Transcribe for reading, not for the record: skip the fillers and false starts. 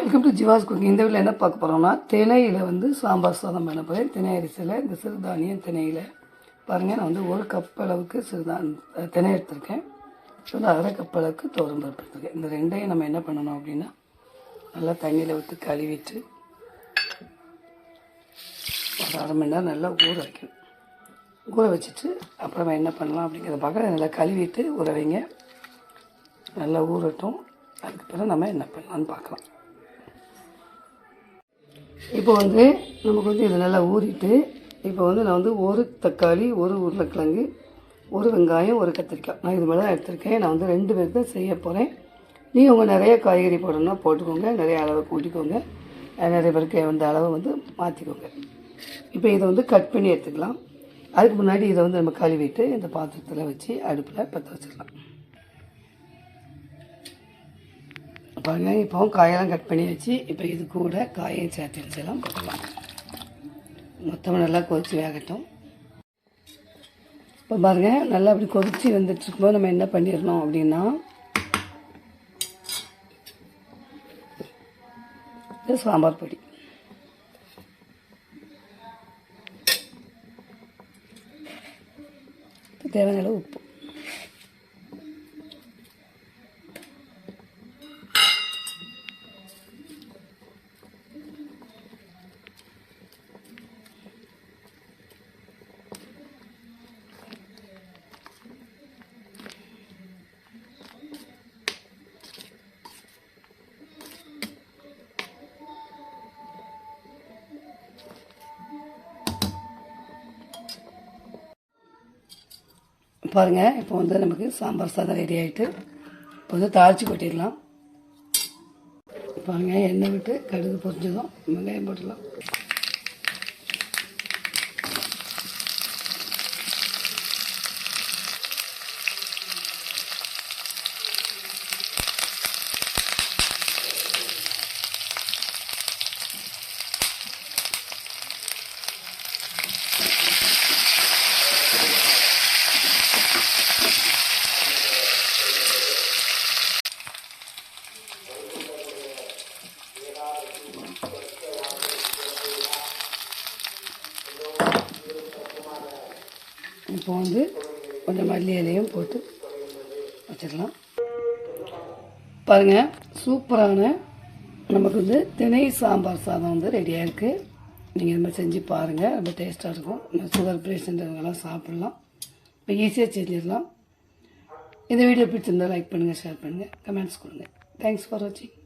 Welcome to ஜிவாஸ் cooking. இந்த வீட்டில் என்ன பார்க்க போகிறோம்னா திணையில் வந்து சாம்பார் சாதம் பண்ண போகிறேன். திணை அரிசியில் இந்த சிறுதானியம் திணையில் பாருங்கள். நான் வந்து 1 கப் அளவுக்கு திணை எடுத்திருக்கேன். வந்து 1/2 கப் அளவுக்கு துவரம் பருப்பு எடுத்திருக்கேன். இந்த ரெண்டையும் நம்ம என்ன பண்ணணும் அப்படின்னா நல்லா தண்ணியில் விட்டு கழுவிட்டு ஒரு 1/2 மணி நேரம் நல்லா ஊற வைக்கணும். ஊற வச்சுட்டு அப்புறமா என்ன பண்ணலாம் அப்படிங்கிறத பார்க்க நல்லா கழுவிட்டு ஊற வைங்க. நல்லா ஊறட்டும். அதுக்கப்புறம் நம்ம என்ன பண்ணலான்னு பார்க்கலாம். இப்போ வந்து நமக்கு வந்து இது நல்லா ஊறிட்டு இப்போ வந்து நான் வந்து 1 தக்காளி, 1 உருளைக்கிழங்கு, 1 வெங்காயம், 1 கத்திரிக்காய் நான் இது மாதிரி தான் எடுத்திருக்கேன். நான் வந்து 2 பேருக்கு தான் செய்ய போகிறேன். நீங்கள் உங்கள் நிறைய காய்கறி போடணும்னா போட்டுக்கோங்க, நிறைய அளவை கூட்டிக்கோங்க, நிறைய பேருக்கு வந்து அளவை வந்து மாற்றிக்கோங்க. இப்போ இதை வந்து கட் பண்ணி எடுத்துக்கலாம். அதுக்கு முன்னாடி இதை வந்து நம்ம கழுவிட்டு இந்த பாத்திரத்தில் வச்சு அடுப்பில் பற்ற வச்சுக்கலாம். பாருங்கள், இப்போவும் காயெல்லாம் கட் பண்ணி வச்சு இப்போ இது கூட காயும் சேர்த்து வச்செல்லாம் போட்டுக்கலாம். மொத்தமாக நல்லா கொதித்து வேகட்டும். இப்போ பாருங்கள், நல்லா அப்படி கொதித்து வந்துட்டுருக்கும்போது நம்ம என்ன பண்ணிடணும் அப்படின்னா இது சாம்பார் பொடி, தேவையான அளவு உப்பு, பாருங்கள். இப்போ வந்து நமக்கு சாம்பார் சாதம் ரெடி ஆகிட்டு இப்போ வந்து தாளித்து கொட்டிடலாம். பாருங்கள், எண்ணெய் விட்டு கடுகு பொரிஞ்சதும் வெங்காயம் போட்டுடலாம். இப்போ வந்து கொஞ்சம் மல்லி இலையும் போட்டு வச்சிடலாம். பாருங்கள், சூப்பரான நமக்கு வந்து திணை சாம்பார் சாதம் வந்து ரெடியாக இருக்குது. நீங்கள் இந்த மாதிரி செஞ்சு பாருங்கள், ரொம்ப டேஸ்ட்டாக இருக்கும். சுகர் பேஷண்ட்டுங்கெல்லாம் சாப்பிட்லாம். இப்போ ஈஸியாக செஞ்சிடலாம். இந்த வீடியோ பிடிச்சிருந்தால் லைக் பண்ணுங்கள், ஷேர் பண்ணுங்கள், கமெண்ட்ஸ் கொடுங்க. தேங்க்ஸ் ஃபார் வாட்சிங்.